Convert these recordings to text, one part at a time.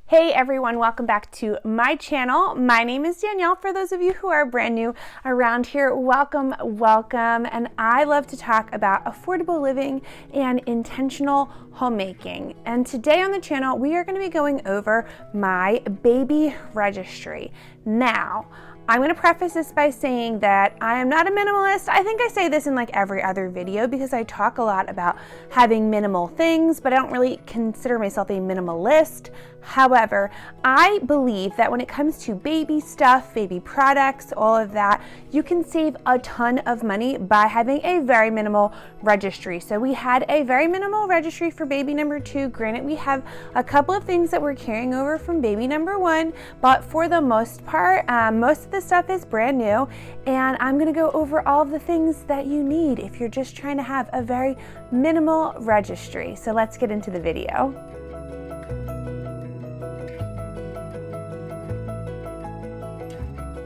Hey everyone, welcome back to my channel. My name is Danielle. For those of you who are brand new around here, welcome. And I love to talk about affordable living and intentional homemaking. And today on the channel, we are going to be going over my baby registry. Now, I'm going to preface this by saying that I am not a minimalist. I think I say this in like every other video because I talk a lot about having minimal things, but I don't really consider myself a minimalist. However, I believe that when it comes to baby stuff, baby products, all of that, you can save a ton of money by having a very minimal registry. So we had a very minimal registry for baby number 2. Granted, we have a couple of things that we're carrying over from baby number 1, but for the most part, most of the stuff is brand new, and I'm gonna go over all of the things that you need if you're just trying to have a very minimal registry. So let's get into the video.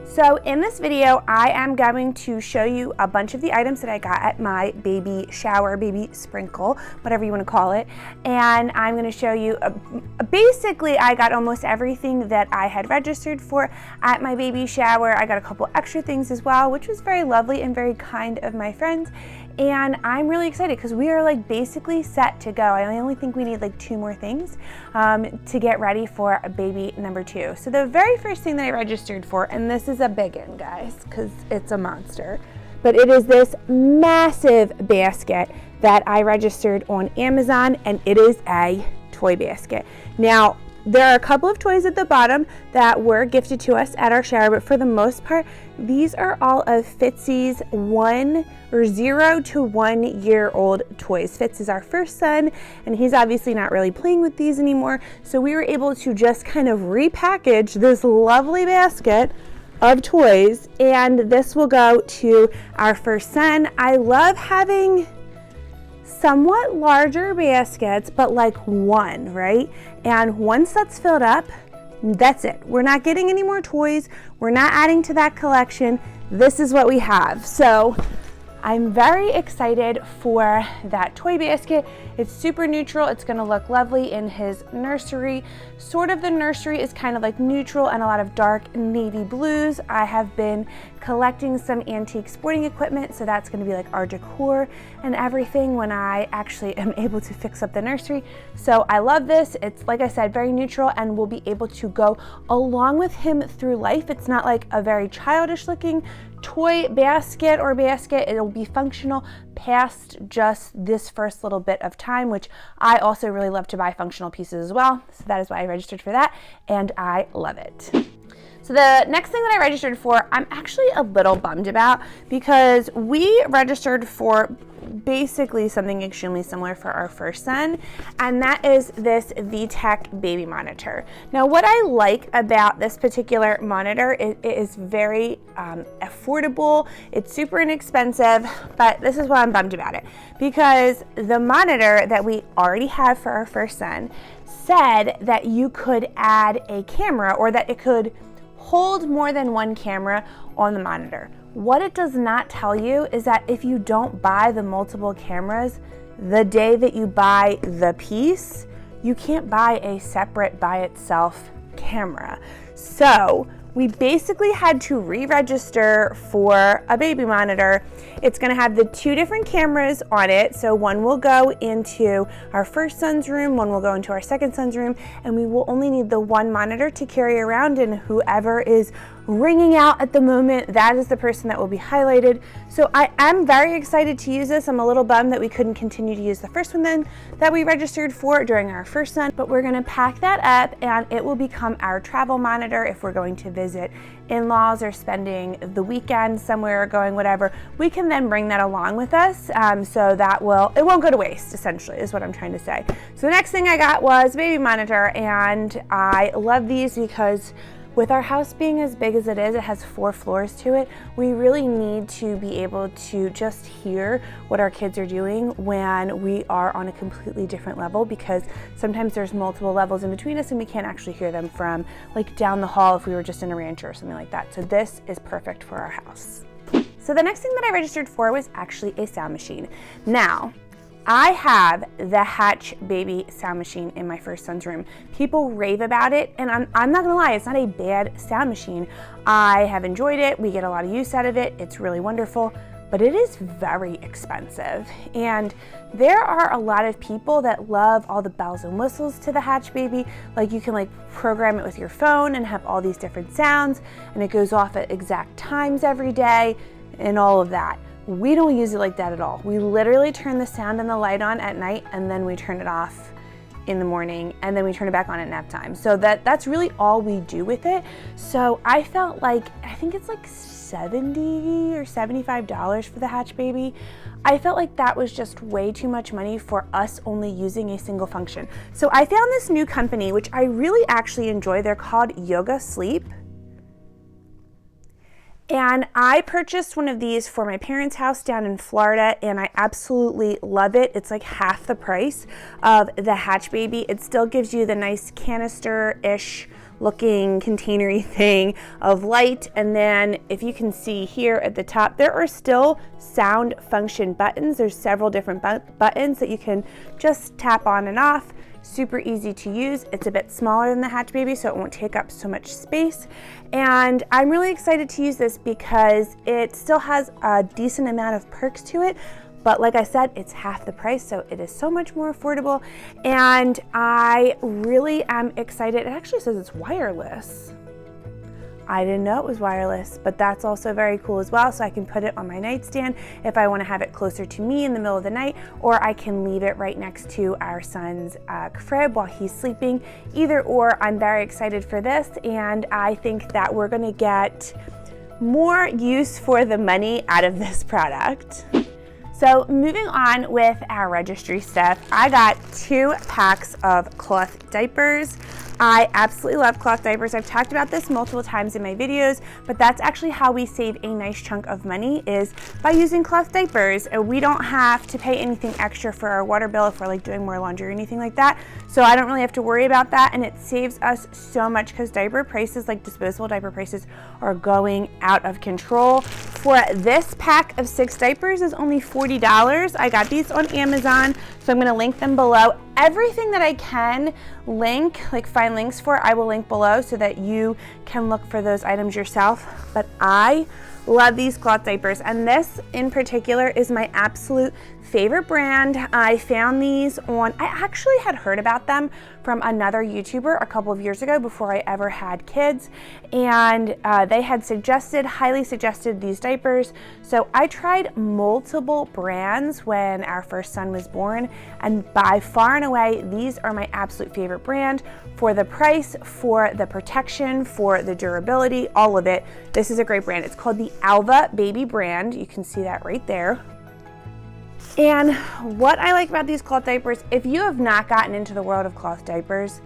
So in this video, I am going to show you a bunch of the items that I got at my baby shower, baby sprinkle, whatever you want to call it. And I'm going to show you, basically I got almost everything that I had registered for at my baby shower. I got a couple extra things as well, which was very lovely and very kind of my friends. And I'm really excited because we are like basically set to go. I only think we need like 2 more things to get ready for baby number 2. So the very first thing that I registered for, and this is a big one, guys, because it's a monster, but it is this massive basket that I registered on Amazon, and it is a toy basket. Now, there are a couple of toys at the bottom that were gifted to us at our shower, but for the most part, these are all of Fitzy's 0 to 1 year old toys. Fitz is our first son, and he's obviously not really playing with these anymore, so we were able to just kind of repackage this lovely basket of toys, and this will go to our first son. I love having somewhat larger baskets, but like one, right? And once that's filled up, that's it. We're not getting any more toys. We're not adding to that collection. This is what we have. So I'm very excited for that toy basket. It's super neutral. It's gonna look lovely in his nursery. Sort of the nursery is kind of like neutral and a lot of dark navy blues. I have been collecting some antique sporting equipment, so that's gonna be like our decor and everything when I actually am able to fix up the nursery. So I love this. It's, like I said, very neutral and will be able to go along with him through life. It's not like a very childish looking toy basket or basket. It'll be functional past just this first little bit of time, which I also really love to buy functional pieces as well. So that is why I registered for that, and I love it. So the next thing that I registered for, I'm actually a little bummed about because we registered for basically something extremely similar for our first son, and that is this VTech baby monitor. Now, what I like about this particular monitor, it is very affordable. It's super inexpensive, but this is why I'm bummed about it, because the monitor that we already have for our first son said that you could add a camera, or that it could hold more than one camera on the monitor. What it does not tell you is that if you don't buy the multiple cameras the day that you buy the piece, you can't buy a separate by itself camera. So we basically had to re-register for a baby monitor. It's gonna have the 2 different cameras on it. So one will go into our first son's room, one will go into our second son's room, and we will only need the one monitor to carry around, and whoever is ringing out at the moment, that is the person that will be highlighted. So I am very excited to use this. I'm a little bummed that we couldn't continue to use the first one then that we registered for during our first son, but we're gonna pack that up and it will become our travel monitor if we're going to visit in-laws or spending the weekend somewhere or going whatever. We can then bring that along with us, so that it won't go to waste, essentially, is what I'm trying to say. So the next thing I got was baby monitor, and I love these because with our house being as big as it is, it has 4 floors to it, we really need to be able to just hear what our kids are doing when we are on a completely different level, because sometimes there's multiple levels in between us and we can't actually hear them from like down the hall if we were just in a rancher or something like that. So this is perfect for our house. So the next thing that I registered for was actually a sound machine. Now, I have the Hatch baby sound machine in my first son's room. People rave about it, and I'm not gonna lie, it's not a bad sound machine. I have enjoyed it. We get a lot of use out of it. It's really wonderful, but it is very expensive. And there are a lot of people that love all the bells and whistles to the Hatch baby. Like, you can like program it with your phone and have all these different sounds, and it goes off at exact times every day and all of that. We don't use it like that at all. We literally turn the sound and the light on at night, and then we turn it off in the morning, and then we turn it back on at nap time. So that's really all we do with it. So I felt like, I think it's like $70 or $75 for the Hatch baby. I felt like that was just way too much money for us only using a single function. So I found this new company, which I really actually enjoy. They're called Yoga Sleep. And I purchased one of these for my parents' house down in Florida, and I absolutely love it. It's like half the price of the Hatch baby. It still gives you the nice canister-ish looking containery thing of light. And then if you can see here at the top, there are still sound function buttons. There's several different buttons that you can just tap on and off. Super easy to use. It's a bit smaller than the Hatch baby, so it won't take up so much space. And I'm really excited to use this because it still has a decent amount of perks to it. But like I said, it's half the price, so it is so much more affordable. And I really am excited. It actually says it's wireless. I didn't know it was wireless, but that's also very cool as well. So I can put it on my nightstand if I want to have it closer to me in the middle of the night, or I can leave it right next to our son's crib while he's sleeping. Either or, I'm very excited for this, and I think that we're going to get more use for the money out of this product. So moving on with our Registry stuff, I got 2 packs of cloth diapers. I absolutely love cloth diapers. I've talked about this multiple times in my videos, but that's actually how we save a nice chunk of money, is by using cloth diapers. We don't have to pay anything extra for our water bill if we're like doing more laundry or anything like that. So I don't really have to worry about that, and it saves us so much because diaper prices, like disposable diaper prices, are going out of control. For this pack of 6 diapers is only $40. I got these on Amazon, so I'm gonna link them below. Everything that I can link, like find links for, I will link below so that you can look for those items yourself. But I love these cloth diapers, and this in particular is my absolute favorite brand. I found these on, I actually had heard about them from another YouTuber a couple of years ago before I ever had kids, and they had highly suggested these diapers. So I tried multiple brands when our first son was born, and by far and away, these are my absolute favorite brand. For the price, for the protection, for the durability, all of it, this is a great brand. It's called the Alva Baby brand. You can see that right there. And what I like about these cloth diapers, if you have not gotten into the world of cloth diapers,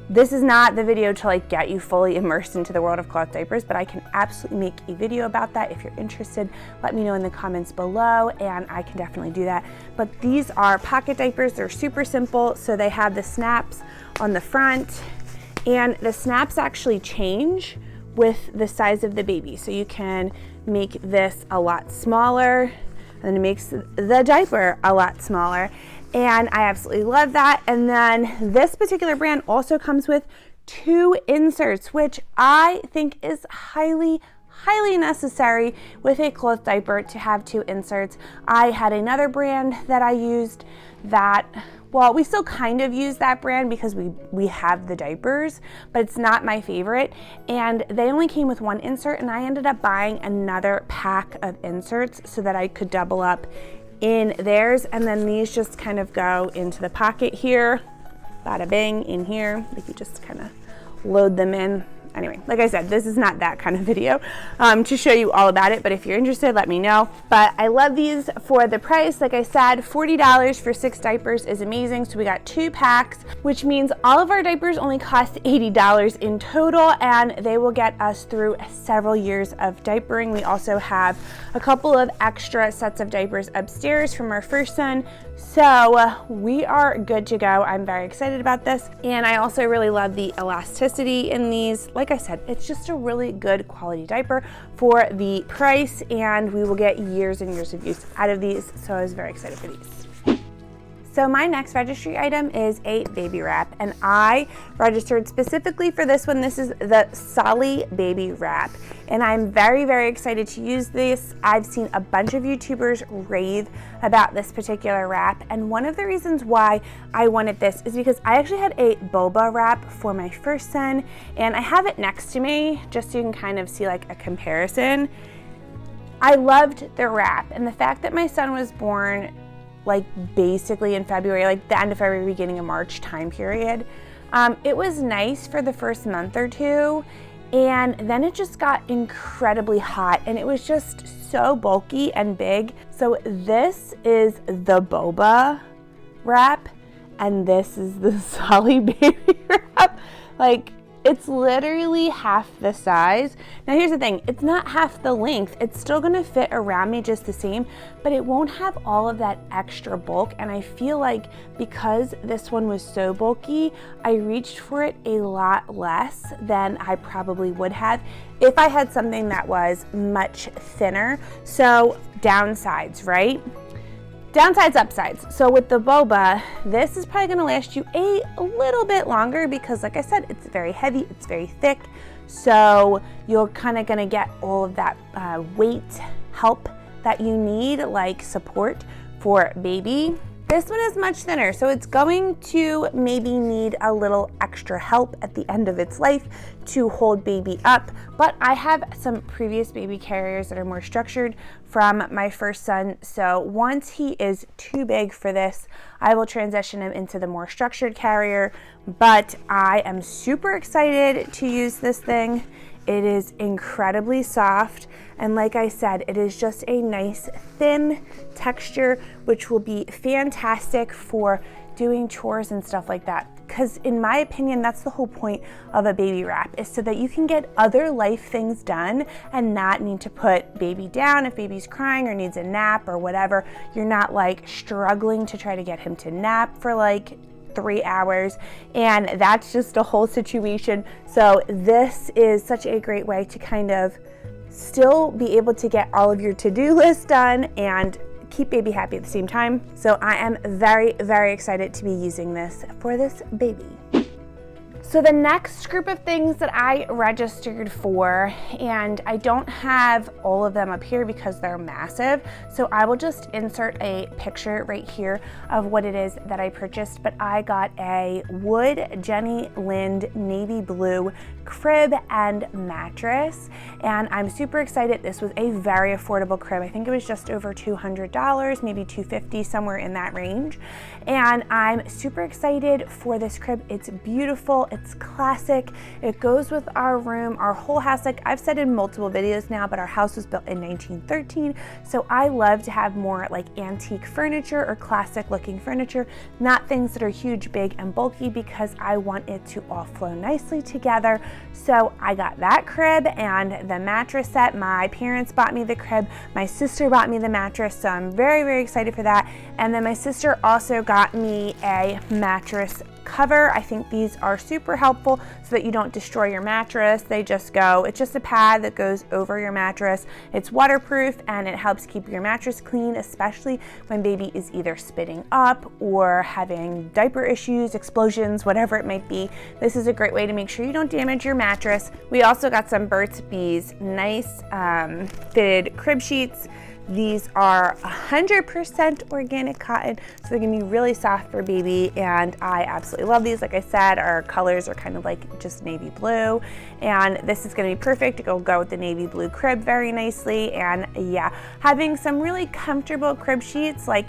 this is not the video to like get you fully immersed into the world of cloth diapers, but I can absolutely make a video about that. If you're interested, let me know in the comments below, and I can definitely do that. But these are pocket diapers. They're super simple. So they have the snaps on the front, and the snaps actually change with the size of the baby. So you can make this a lot smaller, and it makes the diaper a lot smaller. And I absolutely love that. And then this particular brand also comes with 2 inserts, which I think is highly necessary with a cloth diaper to have 2 inserts. I had another brand that I used that, well, we still kind of use that brand because we have the diapers, but it's not my favorite. And they only came with 1 insert, and I ended up buying another pack of inserts so that I could double up in theirs. And then these just kind of go into the pocket here, bada bing, in here. Like, you just kind of load them in. Anyway, like I said, this is not that kind of video to show you all about it, but if you're interested, let me know. But I love these for the price. Like I said, $40 for 6 diapers is amazing. So we got 2 packs, which means all of our diapers only cost $80 in total, and they will get us through several years of diapering. We also have a couple of extra sets of diapers upstairs from our first son. So we are good to go. I'm very excited about this. And I also really love the elasticity in these. Like I said, it's just a really good quality diaper for the price, and we will get years and years of use out of these. So I was very excited for these. So my next registry item is a baby wrap, and I registered specifically for this one. This is the Solly baby wrap, and I'm very, very excited to use this. I've seen a bunch of YouTubers rave about this particular wrap, and one of the reasons why I wanted this is because I actually had a boba wrap for my first son, and I have it next to me just so you can kind of see like a comparison. I loved the wrap, and the fact that my son was born like basically in February, like the end of February, beginning of March time period. It was nice for the first month or two, and then it just got incredibly hot, and it was just so bulky and big. So this is the boba wrap, and this is the Solly baby wrap. Like, it's literally half the size. Now here's the thing, it's not half the length. It's still gonna fit around me just the same, but it won't have all of that extra bulk. And I feel like because this one was so bulky, I reached for it a lot less than I probably would have if I had something that was much thinner. So downsides, right? Downsides, upsides. So with the boba, this is probably gonna last you a little bit longer because like I said, it's very heavy, it's very thick. So you're kind of gonna get all of that weight help that you need, like support for baby. This one is much thinner, so it's going to maybe need a little extra help at the end of its life to hold baby up, but I have some previous baby carriers that are more structured from my first son, so once he is too big for this, I will transition him into the more structured carrier, but I am super excited to use this thing. It is incredibly soft, and like I said, it is just a nice thin texture, which will be fantastic for doing chores and stuff like that. Because in my opinion, that's the whole point of a baby wrap, is so that you can get other life things done and not need to put baby down if baby's crying or needs a nap or whatever. You're not like struggling to try to get him to nap for like 3 hours, and that's just a whole situation. So this is such a great way to kind of still be able to get all of your to-do list done and keep baby happy at the same time. So I am very, very excited to be using this for this baby. So the next group of things that I registered for, and I don't have all of them up here because they're massive, so I will just insert a picture right here of what it is that I purchased, but I got a wood Jenny Lind navy blue crib and mattress, and I'm super excited. This was a very affordable crib. I think it was just over $200, maybe $250, somewhere in that range, and I'm super excited for this crib. It's beautiful. It's classic. It goes with our room, our whole house. Like I've said in multiple videos now, but our house was built in 1913. So I love to have more like antique furniture or classic looking furniture, not things that are huge, big, and bulky, because I want it to all flow nicely together. So I got that crib and the mattress set. My parents bought me the crib. My sister bought me the mattress. So I'm very, very excited for that. And then my sister also got me a mattress cover. I think these are super helpful so that you don't destroy your mattress. They just go, it's just a pad that goes over your mattress. It's waterproof and it helps keep your mattress clean, especially when baby is either spitting up or having diaper issues, explosions, whatever it might be. This is a great way to make sure you don't damage your mattress. We also got some Burt's Bees nice fitted crib sheets. These are 100% organic cotton, so they're gonna be really soft for baby, and I absolutely love these. Like I said, our colors are kind of like just navy blue, and this is gonna be perfect. It'll go with the navy blue crib very nicely, and yeah, having some really comfortable crib sheets, like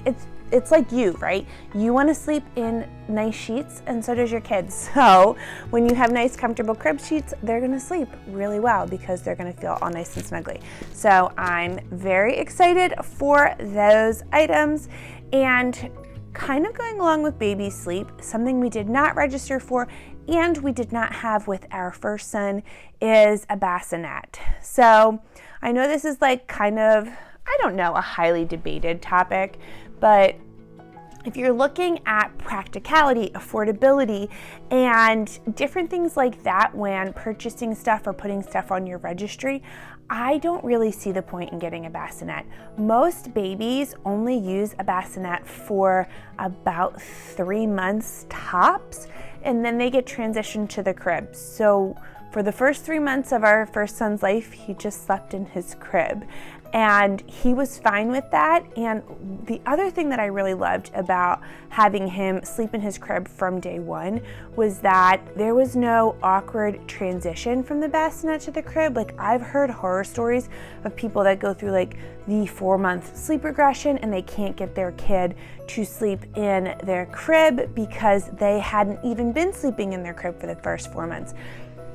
it's like you, right? You want to sleep in nice sheets, and so does your kids. So when you have nice, comfortable crib sheets, they're gonna sleep really well because they're gonna feel all nice and snuggly. So I'm very excited for those items. And kind of going along with baby sleep, something we did not register for and we did not have with our first son is a bassinet. So I know this is like kind of, I don't know, a highly debated topic, but if you're looking at practicality, affordability, and different things like that when purchasing stuff or putting stuff on your registry, I don't really see the point in getting a bassinet. Most babies only use a bassinet for about 3 months tops, and then they get transitioned to the crib. So for the first 3 months of our first son's life, he just slept in his crib. And he was fine with that. And the other thing that I really loved about having him sleep in his crib from day one was that there was no awkward transition from the bassinet to the crib. Like, I've heard horror stories of people that go through like the 4-month sleep regression and they can't get their kid to sleep in their crib because they hadn't even been sleeping in their crib for the first 4 months.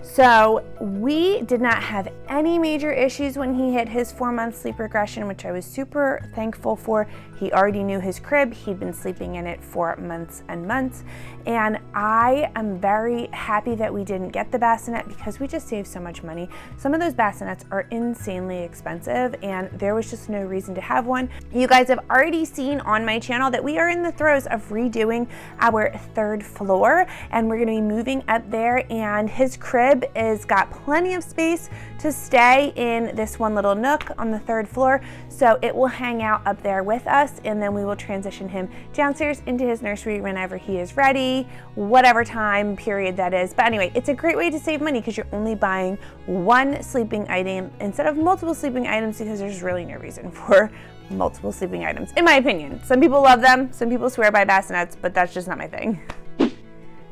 So we did not have any major issues when he hit his 4-month sleep regression, which I was super thankful for. He already knew his crib. He'd been sleeping in it for months and months. And I am very happy that we didn't get the bassinet because we just saved so much money. Some of those bassinets are insanely expensive and there was just no reason to have one. You guys have already seen on my channel that we are in the throes of redoing our 3rd floor, and we're gonna be moving up there, and his crib is got plenty of space to stay in this one little nook on the 3rd floor. So it will hang out up there with us, and then we will transition him downstairs into his nursery whenever he is ready, whatever time period that is. But anyway, it's a great way to save money because you're only buying one sleeping item instead of multiple sleeping items, because there's really no reason for multiple sleeping items, in my opinion. Some people love them, some people swear by bassinets, but that's just not my thing.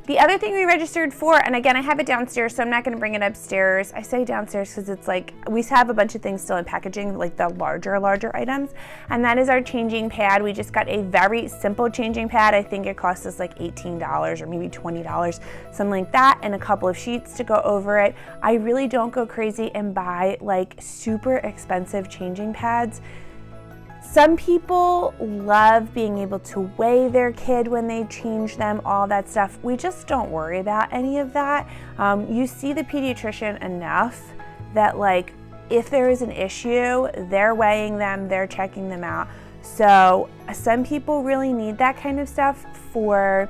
The other thing we registered for, and again, I have it downstairs, so I'm not gonna bring it upstairs. I say downstairs because it's like, we have a bunch of things still in packaging, like the larger items, and that is our changing pad. We just got a very simple changing pad. I think it cost us like $18 or maybe $20, something like that, and a couple of sheets to go over it. I really don't go crazy and buy like super expensive changing pads. Some people love being able to weigh their kid when they change them, all that stuff. We just don't worry about any of that. You see the pediatrician enough that like, if there is an issue, they're weighing them, they're checking them out. So some people really need that kind of stuff for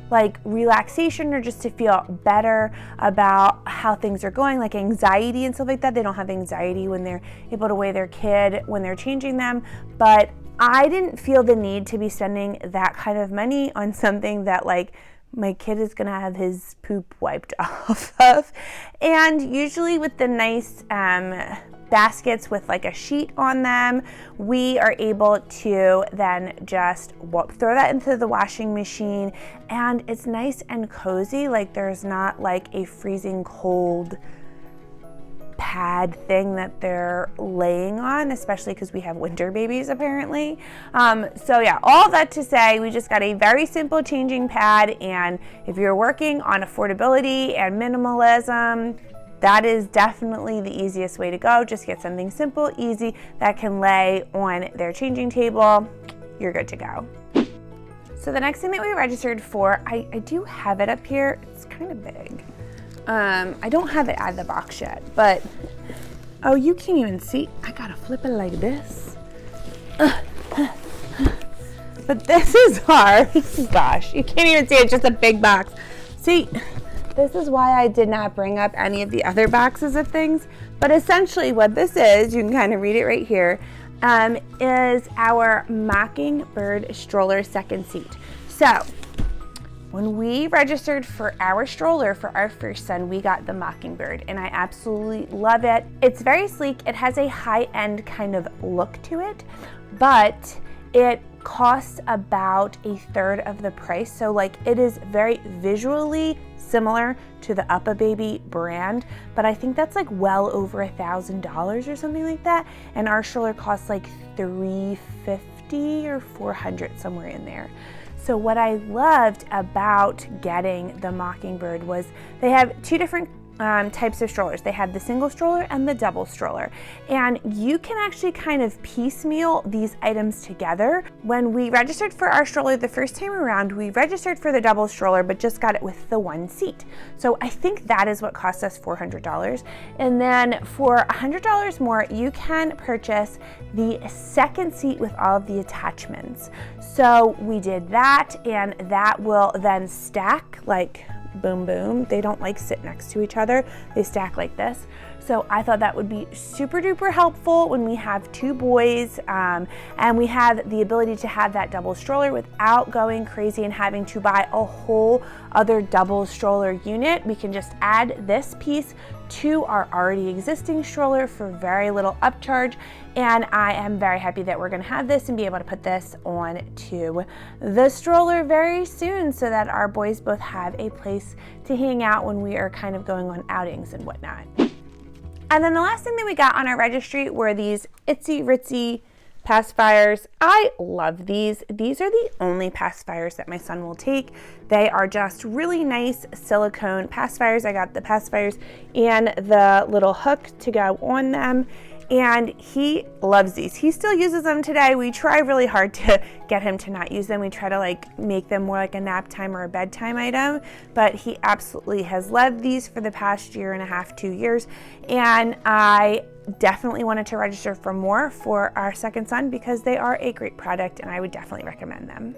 like relaxation or just to feel better about how things are going, like anxiety and stuff like that. They don't have anxiety when they're able to weigh their kid when they're changing them. But I didn't feel the need to be spending that kind of money on something that like my kid is gonna have his poop wiped off of. And usually with the nice baskets with like a sheet on them, we are able to then just throw that into the washing machine, and it's nice and cozy. Like, there's not like a freezing cold pad thing that they're laying on, especially because we have winter babies apparently. So yeah, all that to say, we just got a very simple changing pad, and if you're working on affordability and minimalism, that is definitely the easiest way to go. Just get something simple, easy, that can lay on their changing table. You're good to go. So the next thing that we registered for, I do have it up here. It's kind of big. I don't have it out of the box yet, but, oh, you can't even see. I gotta flip it like this. But this is hard. Gosh, you can't even see, it's just a big box. See, this is why I did not bring up any of the other boxes of things, but essentially what this is, you can kind of read it right here, is our Mockingbird stroller second seat. So when we registered for our stroller for our first son, we got the Mockingbird, and I absolutely love it. It's very sleek. It has a high-end kind of look to it, but it costs about 1/3 of the price. So like, it is very visually similar to the UPPAbaby brand, but I think that's like well over $1,000 or something like that. And our stroller costs like $350 or $400, somewhere in there. So what I loved about getting the Mockingbird was they have 2 different types of strollers. They have the single stroller and the double stroller. And you can actually kind of piecemeal these items together. When we registered for our stroller the first time around, we registered for the double stroller, but just got it with the one seat. So I think that is what cost us $400. And then for $100 more, you can purchase the second seat with all of the attachments. So we did that, and that will then stack like boom, boom. They don't like sit next to each other. They stack like this. So I thought that would be super duper helpful when we have two boys, and we have the ability to have that double stroller without going crazy and having to buy a whole other double stroller unit. We can just add this piece to our already existing stroller for very little upcharge. And I am very happy that we're gonna have this and be able to put this on to the stroller very soon so that our boys both have a place to hang out when we are kind of going on outings and whatnot. And then the last thing that we got on our registry were these itsy ritzy pacifiers. I love these. These are the only pacifiers that my son will take. They are just really nice silicone pacifiers. I got the pacifiers and the little hook to go on them, and he loves these. He still uses them today. We try really hard to get him to not use them. We try to like make them more like a nap time or a bedtime item, but he absolutely has loved these for the past 1.5 to 2 years. And I definitely wanted to register for more for our second son because they are a great product and I would definitely recommend them.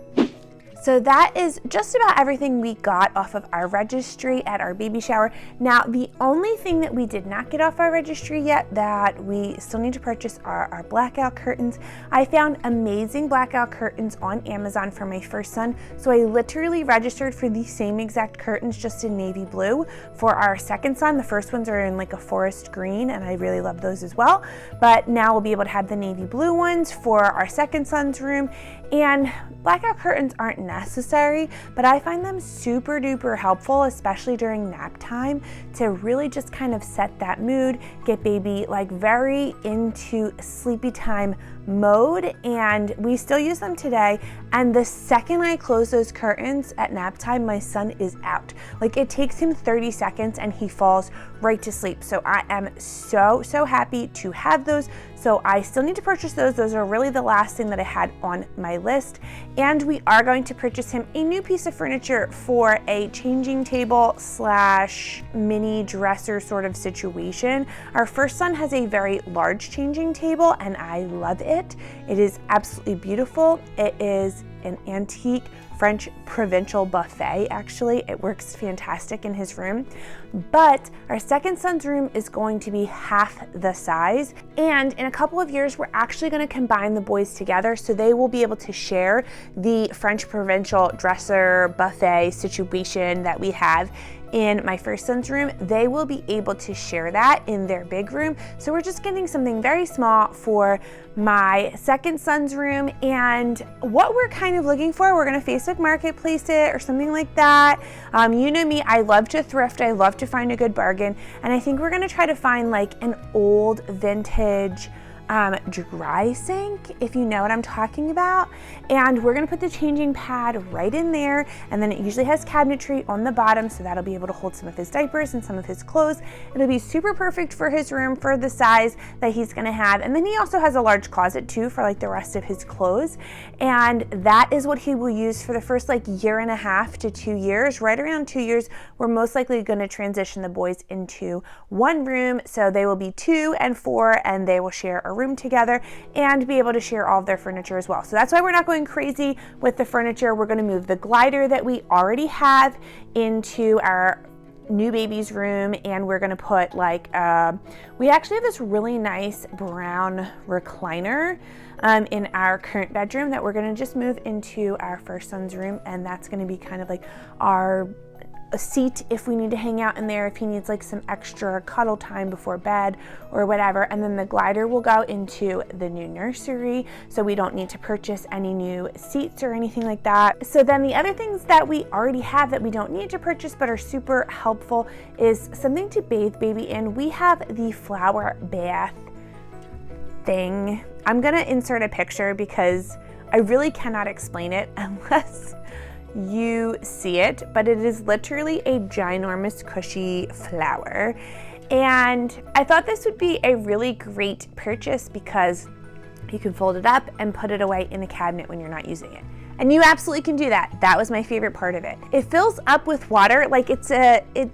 So that is just about everything we got off of our registry at our baby shower. Now, the only thing that we did not get off our registry yet that we still need to purchase are our blackout curtains. I found amazing blackout curtains on Amazon for my first son, so I literally registered for the same exact curtains, just in navy blue. For our second son, the first ones are in like a forest green, and I really love those as well. But now we'll be able to have the navy blue ones for our second son's room. And blackout curtains aren't necessary, but I find them super duper helpful, especially during nap time, to really just kind of set that mood, get baby like very into sleepy time mode. And we still use them today, and the second I close those curtains at nap time, my son is out. Like, it takes him 30 seconds and he falls right to sleep. So I am so happy to have those. So I still need to purchase those. Those are really the last thing that I had on my list. And we are going to purchase him a new piece of furniture for a changing table slash mini dresser sort of situation. Our first son has a very large changing table and I love it. It is absolutely beautiful. It is an antique French provincial buffet, actually. It works fantastic in his room. But our second son's room is going to be half the size. And in a couple of years, we're actually going to combine the boys together so they will be able to share the French provincial dresser buffet situation that we have in my first son's room. They will be able to share that in their big room. So we're just getting something very small for my second son's room. And what we're kind of looking for, we're gonna Facebook Marketplace it or something like that. You know me, I love to thrift, I love to find a good bargain. And I think we're gonna try to find like an old vintage dry sink, if you know what I'm talking about. And we're gonna put the changing pad right in there, and then it usually has cabinetry on the bottom, so that'll be able to hold some of his diapers and some of his clothes. It'll be super perfect for his room for the size that he's gonna have. And then he also has a large closet too for like the rest of his clothes. And that is what he will use for the first like 1.5 to 2 years. Right around 2 years, we're most likely gonna transition the boys into one room. So they will be 2 and 4, and they will share a room together and be able to share all of their furniture as well. So that's why we're not going crazy with the furniture. We're going to move the glider that we already have into our new baby's room, and we're going to put like we actually have this really nice brown recliner in our current bedroom that we're going to just move into our first son's room, and that's going to be kind of like our a seat if we need to hang out in there, if he needs like some extra cuddle time before bed or whatever. And then the glider will go into the new nursery, so we don't need to purchase any new seats or anything like that. So then the other things that we already have that we don't need to purchase but are super helpful is something to bathe baby in. We have the flower bath thing. I'm gonna insert a picture because I really cannot explain it unless you see it, but it is literally a ginormous cushy flower. And I thought this would be a really great purchase because you can fold it up and put it away in the cabinet when you're not using it. And you absolutely can do that. That was my favorite part of it. It fills up with water, like it's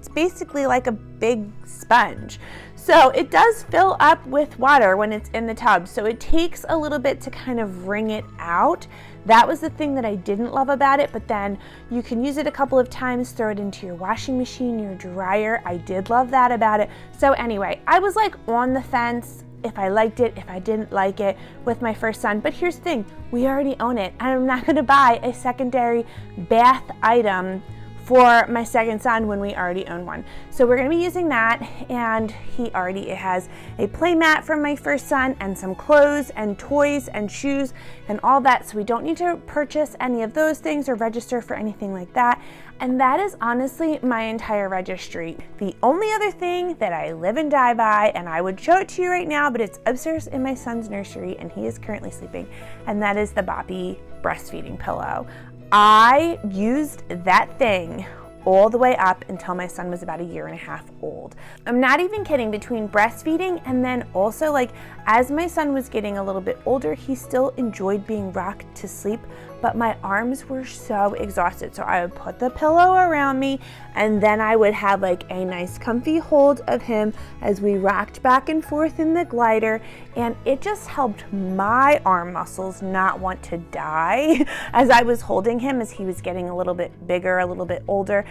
basically like a big sponge. So it does fill up with water when it's in the tub. So it takes a little bit to kind of wring it out. That was the thing that I didn't love about it, but then you can use it a couple of times, throw it into your washing machine, your dryer. I did love that about it. So anyway, I was like on the fence if I liked it, if I didn't like it with my first son. But here's the thing, we already own it. I'm not gonna buy a secondary bath item for my second son when we already own one. So we're gonna be using that, and he already has a play mat from my first son and some clothes and toys and shoes and all that, so we don't need to purchase any of those things or register for anything like that. And that is honestly my entire registry. The only other thing that I live and die by, and I would show it to you right now, but it's upstairs in my son's nursery and he is currently sleeping, and that is the Boppy breastfeeding pillow. I used that thing all the way up until my son was about 1.5 years old. I'm not even kidding, between breastfeeding and then also like as my son was getting a little bit older, he still enjoyed being rocked to sleep, but my arms were so exhausted. So I would put the pillow around me and then I would have like a nice comfy hold of him as we rocked back and forth in the glider, and it just helped my arm muscles not want to die as I was holding him as he was getting a little bit bigger, a little bit older.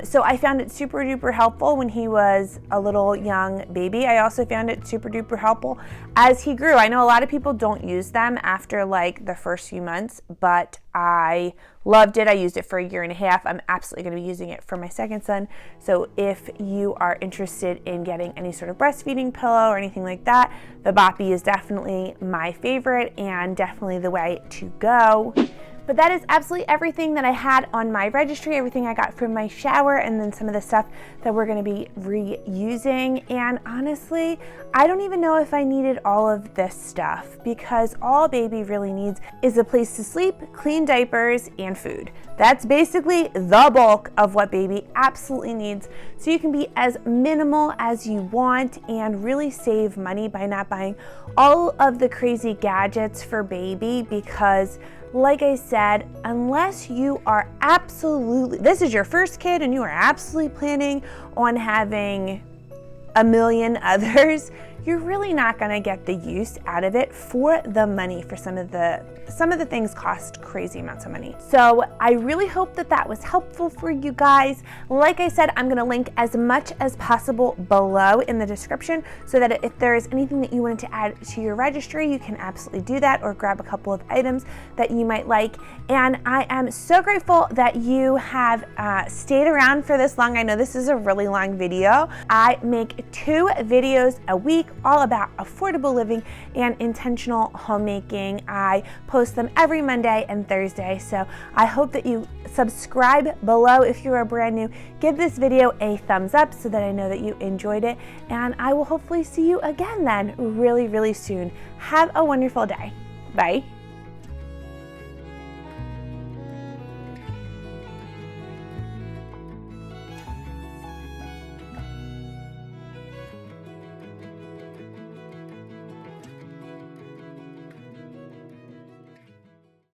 So I found it super duper helpful when he was a little young baby. I also found it super duper helpful as he grew. I know a lot of people don't use them after like the first few months, but I loved it. I used it for 1.5 years. I'm absolutely going to be using it for my second son. So if you are interested in getting any sort of breastfeeding pillow or anything like that, the Boppy is definitely my favorite and definitely the way to go. But that is absolutely everything that I had on my registry, everything I got from my shower, and then some of the stuff that we're gonna be reusing. And honestly, I don't even know if I needed all of this stuff because all baby really needs is a place to sleep, clean diapers, and food. That's basically the bulk of what baby absolutely needs. So you can be as minimal as you want and really save money by not buying all of the crazy gadgets for baby, because like I said, unless you are this is your first kid and you are absolutely planning on having 1 million others, you're really not gonna get the use out of it for the money. For some of the things cost crazy amounts of money. So I really hope that that was helpful for you guys. Like I said, I'm gonna link as much as possible below in the description so that if there is anything that you wanted to add to your registry, you can absolutely do that, or grab a couple of items that you might like. And I am so grateful that you have stayed around for this long. I know this is a really long video. I make 2 videos a week all about affordable living and intentional homemaking. I post them every Monday and Thursday, so I hope that you subscribe below if you are brand new. Give this video a thumbs up so that I know that you enjoyed it, and I will hopefully see you again then really, really soon. Have a wonderful day. Bye.